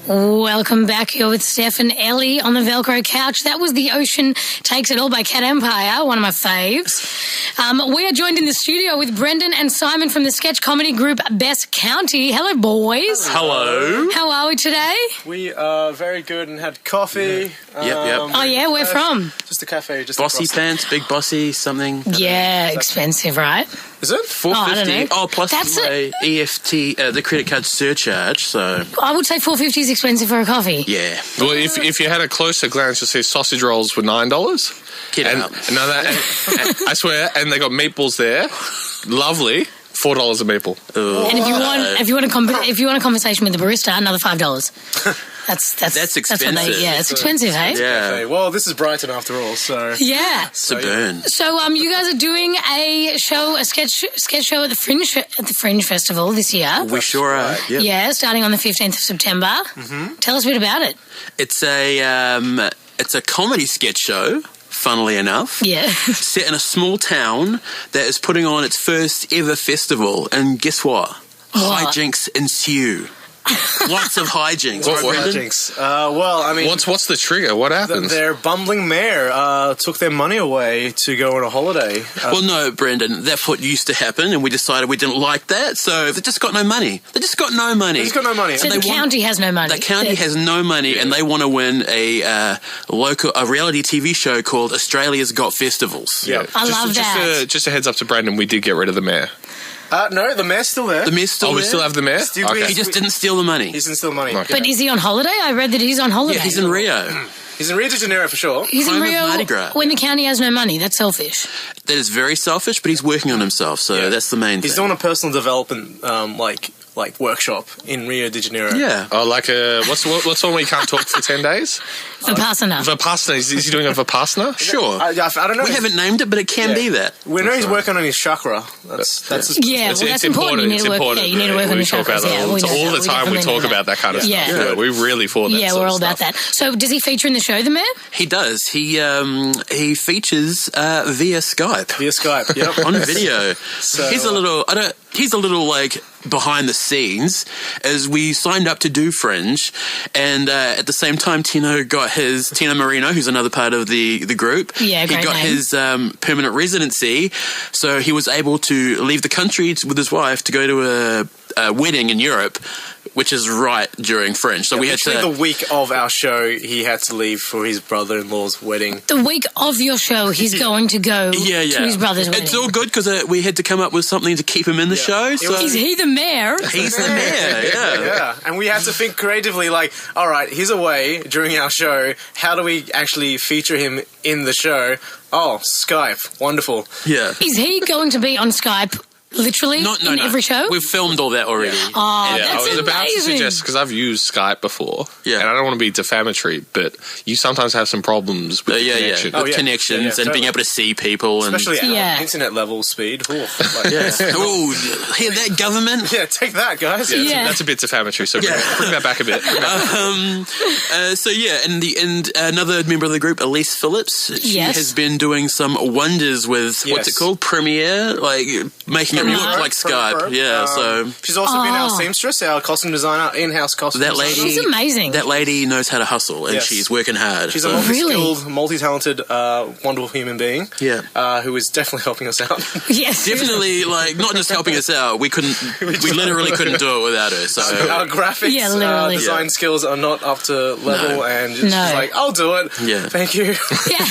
Welcome back. You're with Steph and Ellie on the Velcro couch. That was The Ocean Takes It All by Cat Empire, one of my faves. We are joined in the studio with Brendan and Simon from the sketch comedy group Bess County. Hello, boys. Hello. How are we today? We are very good and had coffee. Yep. Oh, yeah? Where from? Just a cafe. Just Bossy across. pants, big bossy, something. Yeah, expensive, right? Is it? I don't $4.50. know. Oh, plus That's the EFT, the credit card surcharge. So I would say $4.50 is expensive for a coffee. yeah, Well, if you had a closer glance, you'll see sausage rolls were $9. get And out. and I swear, and they got meatballs there. Lovely. $4 a meatball. And if you want a conversation with the barista, another $5. That's expensive. That's what it's expensive, hey? Yeah, Okay. Well, this is Brighton after all, so... Yeah. it's a burn. So, you guys are doing a sketch show at the Fringe Festival this year. We sure are. Yep. Yeah, starting on the 15th of September. Mm-hmm. Tell us a bit about it. It's a comedy sketch show. Funnily enough, Yeah. set in a small town that is putting on its first ever festival, and guess what? Hijinks ensue. Lots of hijinks. What- right, Brendan? Jinx. Well, I mean... What's the trigger? What happens? Their bumbling mayor took their money away to go on a holiday. Well, no, Brendan, that's what used to happen, and we decided we didn't like that, so they just got no money. They just got no money. He's got no money. So the county has no money. The county has no money, and they want to win a reality TV show called Australia's Got Festivals. Yeah. I love that. Just a heads up to Brandon, we did get rid of the mayor. No, the mayor's still there. The mayor's still We there. still have the mayor? Still Okay. He just didn't steal the money. He doesn't steal money. Okay. But is he on holiday? I read that he's on holiday. Yeah, he's in Rio. He's in Rio de Janeiro for sure. He's in Home of Rio Mardi Gras. when the county has no money. That's selfish. That is very selfish, but he's working on himself, so that's the main He's thing. doing a personal development like workshop in Rio de Janeiro. Yeah. Oh, like what's the one where you can't talk for 10 days? Vipassana. Vipassana. Is he doing a Vipassana? Sure. I don't know. We haven't named it, but it can be that. We know he's working on his chakra. That's his... Yeah, well, that's important. You need to work. Yeah, you need to work on We your talk chakras. about that Yeah, all, we know all that. the time. We definitely talk know about that kind of Yeah. stuff. Yeah, we really for that. Yeah, sort we're of all about stuff. that. So, does he feature in the show, the mayor? He does. He features via Skype. Via Skype, yep. On video. So, he's a little like behind the scenes as we signed up to do Fringe, and at the same time Tino Marino, who's another part of the group. Yeah, great he got name. his permanent residency, so he was able to leave the country with his wife to go to a wedding in Europe, which is right during Fringe. So we had Literally to. the week of our show, he had to leave for his brother-in-law's wedding. The week of your show, he's going to go to his brother's wedding. It's all good because we had to come up with something to keep him in the show. So Is he the mayor? he's the mayor. Yeah. Yeah, and we had to think creatively, like, all right, he's away during our show. How do we actually feature him in the show? Oh, Skype. Wonderful. Yeah. Is he going to be on Skype literally in every show? We've filmed all that already. Oh, Yeah, that's I was about to amazing. suggest, because I've used Skype before, Yeah. and I don't want to be defamatory, but you sometimes have some problems with the connection. With yeah. connections Yeah, and being totally. able to see people. And Especially Yeah. at internet level speed. Ooh, yeah. Oh, hear that, government? yeah, take that, guys. Yeah. That's a bit defamatory, so bring that back a bit. So yeah, in the end, another member of the group, Elise Phillips, she Yes. has been doing some wonders with what's it called, Premiere, like making it look like Skype. Yeah, so She's also been our seamstress, our costume designer, in-house costume that designer. lady, She's amazing. That lady knows how to hustle, and Yes. she's working hard. She's so. a multi-skilled, multi-talented, wonderful human being. Yeah. Who is definitely helping us out. Yes. Definitely, like, not just helping us out. We literally couldn't do it without her. So Our graphics, Yeah, literally. design skills are not up to level, No. and she's like, I'll do it. Yeah. Thank you. Yeah.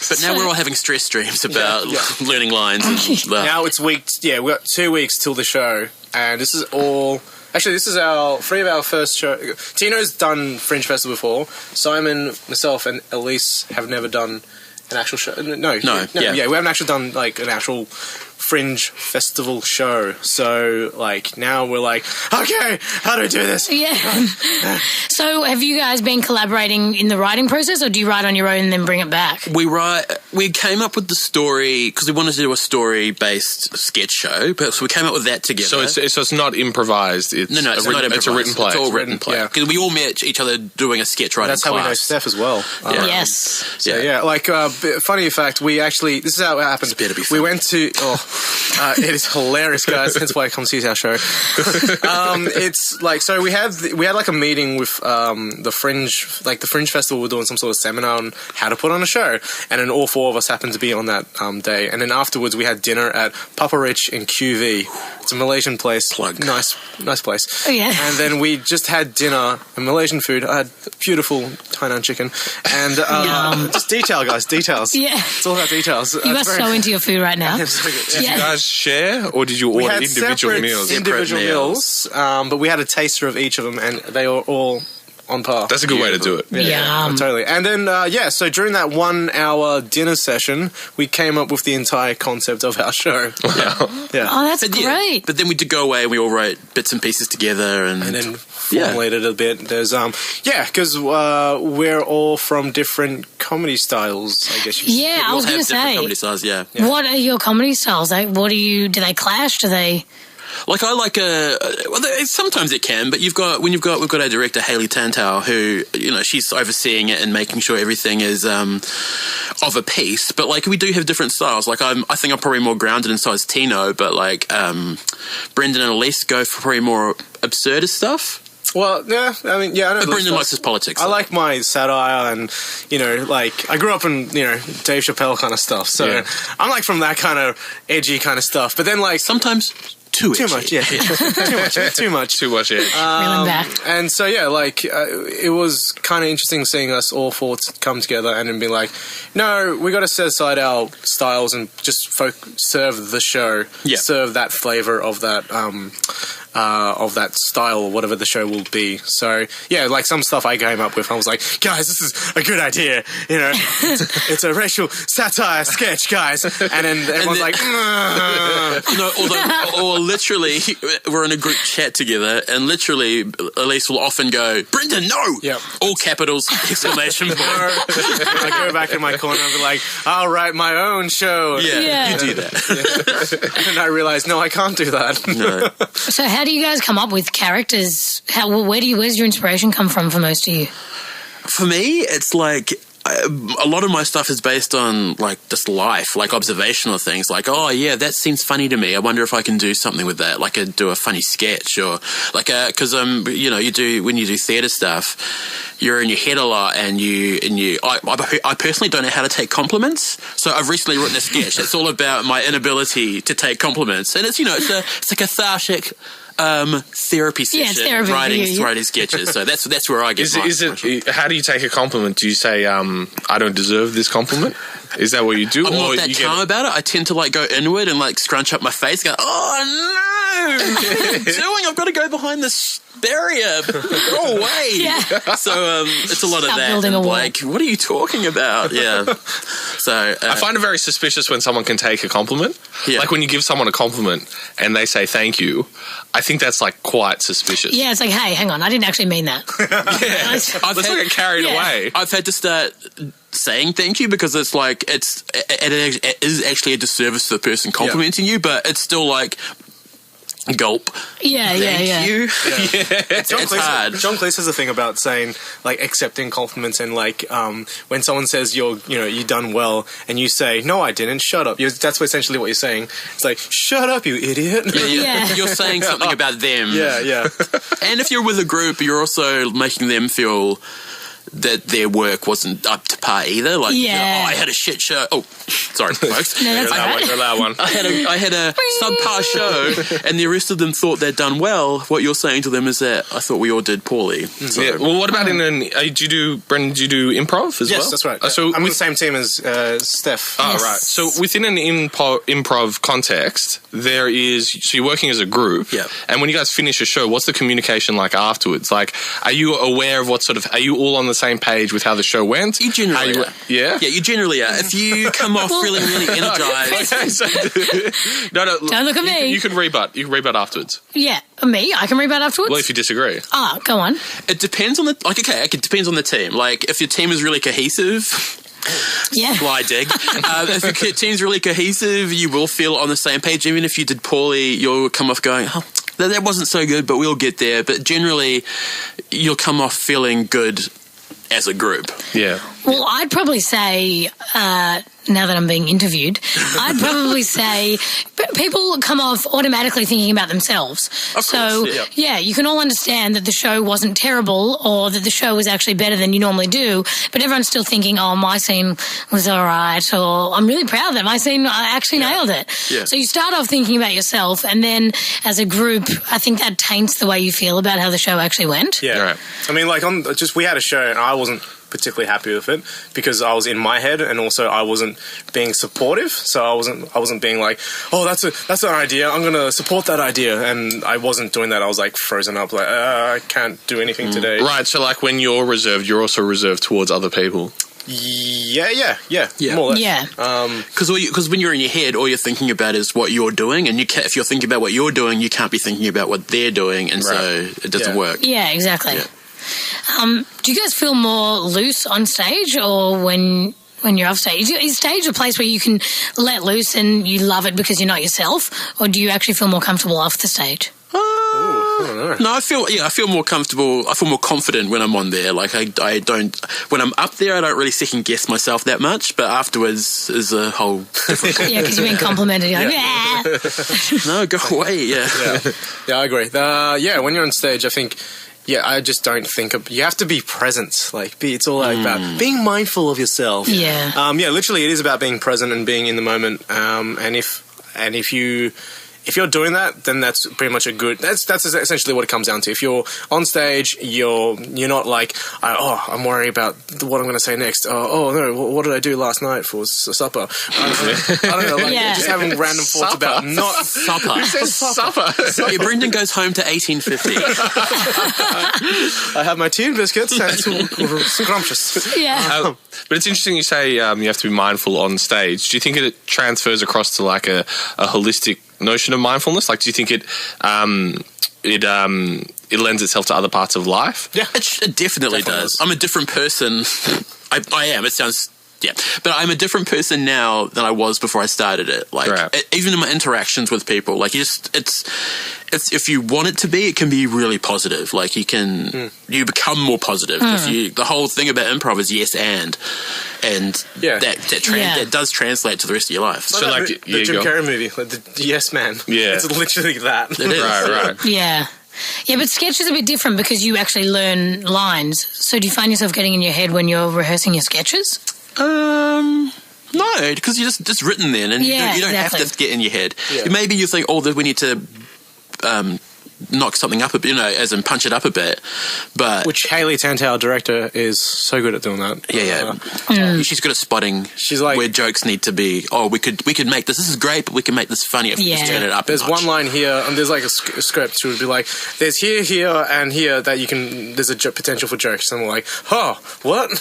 But now we're all having stress dreams about learning lines. And, Now it's weeks. Yeah, we've got 2 weeks till the show, and this is all. Actually, this is three of our first show. Tino's done Fringe Festival before. Simon, myself, and Elise have never done an actual show. No, yeah. we haven't actually done like an actual Fringe Festival show. So, like, now we're like, okay, how do we do this? Yeah. So, have you guys been collaborating in the writing process, or do you write on your own and then bring it back? We came up with the story because we wanted to do a story-based sketch show, but so we came up with that together. So it's not improvised. It's no, it's not improvised. It's a written play. It's all written play. yeah. Because we all met each other doing a sketch writing That's how we know class. Steph as well. Yes. So, yeah, like, funny fact, we actually, this is how it happened. This better be We funny. went to, It is hilarious, guys. That's why I come see our show. It's like, so we had like a meeting with the Fringe Festival. We're doing some sort of seminar on how to put on a show, and then all four of us happened to be on that day. And then afterwards, we had dinner at Papa Rich in QV. It's a Malaysian place. Plug. Nice place. Oh, yeah. And then we just had dinner, Malaysian food. I had beautiful Hainan chicken, and just details. Yeah. It's all about details. You are so into your food right now. It's so good. Did you guys share, or did you We order had individual separate meals? individual meals, but we had a taster of each of them, and they were all on par. That's a good way to do it. Yum. Totally. And then, so during that 1 hour dinner session, we came up with the entire concept of our show. Yeah. Yeah. Oh, that's But great. but then we did go away and we all wrote bits and pieces together and And then formulated a bit. There's, because we're all from different comedy styles, I guess you could Yeah, I we'll was have going to different say, comedy styles, yeah. what are your comedy styles? Like, do they clash? Do they? Like I like sometimes it can, but we've got our director Hayley Tantau, who she's overseeing it and making sure everything is of a piece. But like we do have different styles. Like I think I'm probably more grounded inside Tino, but like Brendan and Elise go for probably more absurdist stuff. Well, yeah, I mean, yeah, I know. But Brendan likes his politics. I like my satire and, like, I grew up in, Dave Chappelle kind of stuff. So Yeah. I'm like from that kind of edgy kind of stuff. But then, like, sometimes too much, edgy. yeah. too much. Too much edge. Reeling back. And so, yeah, like, it was kind of interesting seeing us all four come together and then be like, no, we got to set aside our styles and just serve the show, Yeah. serve that flavor of that style or whatever the show will be. So, yeah, like some stuff I came up with, I was like, guys, this is a good idea. It's a racial satire sketch, guys. And then everyone's like, or literally, we're in a group chat together, and literally, Elise will often go, Brendan, no! Yep. All capitals, exclamation point. I go back in my corner and be like, I'll write my own show. Yeah. You do that. And I realized, no, I can't do that. No. So how do you guys come up with characters? Where's your inspiration come from for most of you? For me, it's like a lot of my stuff is based on like just life, like observational things. Like, oh yeah, that seems funny to me. I wonder if I can do something with that. Like, do a funny sketch or like because when you do theatre stuff, you're in your head a lot, and I personally don't know how to take compliments. So I've recently written a sketch that's all about my inability to take compliments, and it's it's a cathartic therapy session. Yeah, it's therapy for you. writing sketches. So that's where I get. How do you take a compliment? Do you say, I don't deserve this compliment? Is that what you do? I'm not that calm about it. I tend to like go inward and like scrunch up my face, go, oh no, what am I doing? I've got to go behind this barrier. Go away. Yeah. So it's a lot Stop of that. building a And, wall. like, what are you talking about? Yeah. So I find it very suspicious when someone can take a compliment. Yeah. Like when you give someone a compliment and they say thank you, I think that's like quite suspicious. Yeah, it's like, hey, hang on, I didn't actually mean that. Let's not get carried Yeah. away. I've had to start saying thank you because it's like it is actually a disservice to the person complimenting you, but it's still like gulp. Yeah. Thank you. It's hard. John Cleese has a thing about saying, like, accepting compliments and, like, when someone says you done well and you say, no, I didn't, shut up. That's essentially what you're saying. It's like, shut up, you idiot. Yeah. You're saying something about them. Yeah. And if you're with a group, you're also making them feel that their work wasn't up to par either. Like, I had a shit show. Oh, sorry, folks. No, that's all right. You're that one. I had a subpar show, and the rest of them thought they'd done well. What you're saying to them is that I thought we all did poorly. So, Yeah. Well, what about Brendan, do you do improv as well? Yes, that's right. So I'm on the same team as Steph. Oh, Yes. right. So within an improv context, so you're working as a group. Yeah. And when you guys finish a show, what's the communication like afterwards? Like, are you aware of are you all on the same page with how the show went? You generally are. Yeah? Yeah, you generally are. If you come off feeling really energized. No. Don't look at me. You can rebut. You can rebut afterwards. Yeah, me, I can read about afterwards. Well, if you disagree. Go on. It depends on it depends on the team. Like, if your team is really cohesive, Yeah. fly dig. If your team's really cohesive, you will feel on the same page. Even if you did poorly, you'll come off going, oh, that wasn't so good, but we'll get there. But generally, you'll come off feeling good as a group. Yeah. Well, I'd probably say, now that I'm being interviewed, I'd probably say people come off automatically thinking about themselves. Of course, yeah, you can all understand that the show wasn't terrible or that the show was actually better than you normally do, but everyone's still thinking, oh, my scene was all right, or I'm really proud that my scene, I actually nailed it. Yeah. So you start off thinking about yourself, and then as a group, I think that taints the way you feel about how the show actually went. Yeah. Right. I mean, like, we had a show and I wasn't particularly happy with it because I was in my head and also I wasn't being supportive. So I wasn't being like, oh, that's an idea, I'm going to support that idea. And I wasn't doing that. I was like frozen up, like, I can't do anything today. Right, so like when you're reserved, you're also reserved towards other people. Yeah, more or less. Yeah. Because when you're in your head, all you're thinking about is what you're doing, and if you're thinking about what you're doing, you can't be thinking about what they're doing, and so it doesn't work. Yeah, exactly. Yeah. Do you guys feel more loose on stage or when you're off stage? Is stage a place where you can let loose and you love it because you're not yourself, or do you actually feel more comfortable off the stage? I don't know. No, I feel more comfortable. I feel more confident when I'm on there. Like I don't. When I'm up there, I don't really second guess myself that much. But afterwards is a whole different. Yeah, because you're being complimented. You're like, yeah. No, go away. Yeah. Yeah, I agree. When you're on stage, I think. Yeah, I just don't think you have to be present. Like, it's all about being mindful of yourself. Yeah. Literally, it is about being present and being in the moment. And if you're doing that, then that's pretty much that's essentially what it comes down to. If you're on stage, you're not like, I'm worried about what I'm going to say next. Oh no, what did I do last night for supper? I don't know. Like, just having random thoughts about not Supper. Who says supper? Yeah, Brendan goes home to 1850. I have my tea and biscuits and it's scrumptious. Yeah. But it's interesting you say you have to be mindful on stage. Do you think it transfers across to like a holistic notion of mindfulness? Like, do you think it lends itself to other parts of life? Yeah, it definitely does. I'm a different person. I am. It sounds. Yeah, but I'm a different person now than I was before I started it. Like, even in my interactions with people, like, it's if you want it to be, it can be really positive. Like, you become more positive. The whole thing about improv is yes and that does translate to the rest of your life. So like the Jim Carrey movie, like the Yes Man. Yeah, it's literally that. It is. Right. Yeah. Yeah, but sketch is a bit different because you actually learn lines. So do you find yourself getting in your head when you're rehearsing your sketches? No, because you're just written then, and you don't have to get in your head. Yeah. Maybe you think, that we need to knock something up a bit, as in punch it up a bit. But which Hayley Tantou, our director, is so good at doing that. Yeah. She's good at spotting. She's like, where jokes need to be. Oh, we could make this. This is great, but we can make this funny if we just turn it up. There's one line here, and there's like a script. She would be like, "There's here, and here that you can. There's a potential for jokes." And we're like, "Oh, what?"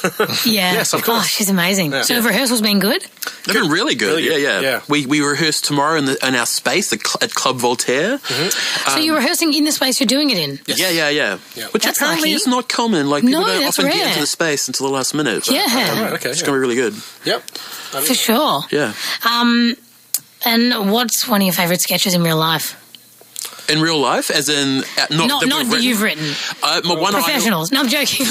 Yeah. Yes, of course. Oh, she's amazing. Yeah. So have rehearsals been good? They've been really good. Yeah. We rehearse tomorrow in our space at Club Voltaire. Mm-hmm. So you're rehearsing in the space you're doing it in? Yes. Yeah. Which that's apparently lucky. is not common. Like, people don't that's often rare. get into the space until the last minute. But, it's going to be really good. Yep. For sure. Yeah. And what's one of your favourite sketches in real life? In real life, as in not that you've written. Professionals. No, I'm joking.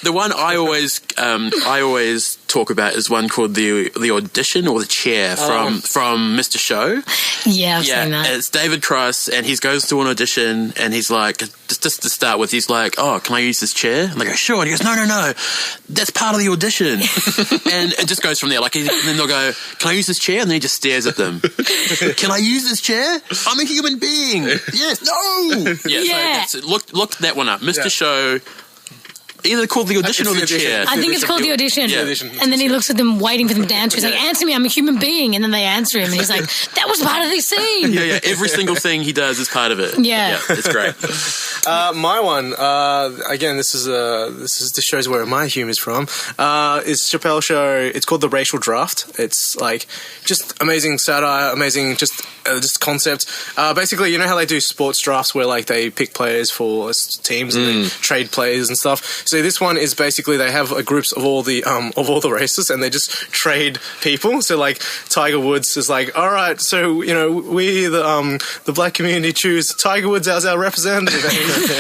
The one I always talk about is one called the audition or the chair from Mr. Show. Yeah, I've seen that. It's David Cross, and he goes to an audition, and he's like, just to start with, he's like, "Oh, can I use this chair?" And they go, "Sure." And he goes, "No, that's part of the audition." And it just goes from there. Like, and then they'll go, "Can I use this chair?" And then he just stares at them. "Can I use this chair? I'm a human being." Yes, no. Yeah. So look that one up, Mr. Show. Either called the audition or the chair. I think it's called the audition. Yeah. And then he looks at them, waiting for them to answer. He's like, "Answer me, I'm a human being." And then they answer him, and he's like, "That was part of the scene." Yeah. Every single thing he does is part of it. Yeah. It's great. My one, again, this shows where my humor's from. Is Chappelle's show. It's called The Racial Draft. It's like just amazing satire, amazing just concept. Basically, you know how they do sports drafts where like they pick players for teams and they trade players and stuff. So So this one is basically they have groups of all the races, and they just trade people. So like Tiger Woods is like, all right, so we the black community choose Tiger Woods as our representative.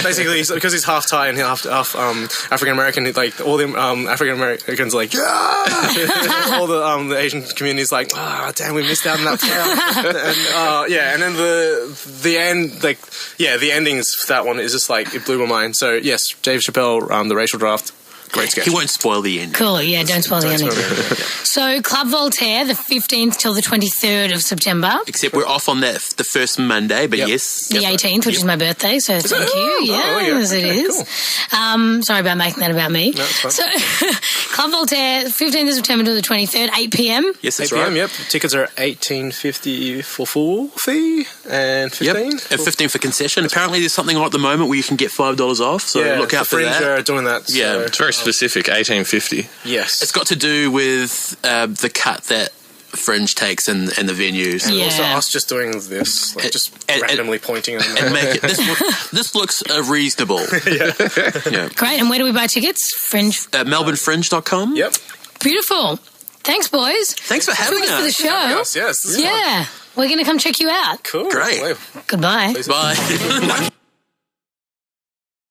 Basically, because he's half Thai and half African American, like all the African Americans are like, yeah. All the Asian community is like, damn, we missed out on that player. And then the end, the endings for that one is just like, it blew my mind. So yes, Dave Chappelle, the racial draft, great sketch. He won't spoil the ending. Cool, yeah, don't spoil the ending. So Club Voltaire, the 15th till the 23rd of September. Except we're off on the first Monday, but yes. The 18th, which is my birthday, so thank you. Yes, it is. Cool. Sorry about making that about me. No, it's fine. So Club Voltaire, 15th of September till the 23rd, 8 p.m. Yes, that's 8 p.m., right. Yep. Tickets are $18.50 for full fee and $15. Yep, and 15 for concession. Apparently there's something on at the moment where you can get $5 off, so look out for Fringe that. are doing that. Yeah, so. It's very specific, 1850. Yes. It's got to do with the cut that Fringe takes in the venues. And Yeah. also us just doing this, like just randomly pointing at And make it, this looks reasonable. Yeah. Great, and where do we buy tickets? Fringe. MelbourneFringe.com. Yep. Beautiful. Thanks, boys. Thanks for having Thanks for the us. show. Yes. This is fun. Yeah, we're going to come check you out. Cool. Great. Well, Goodbye. Bye.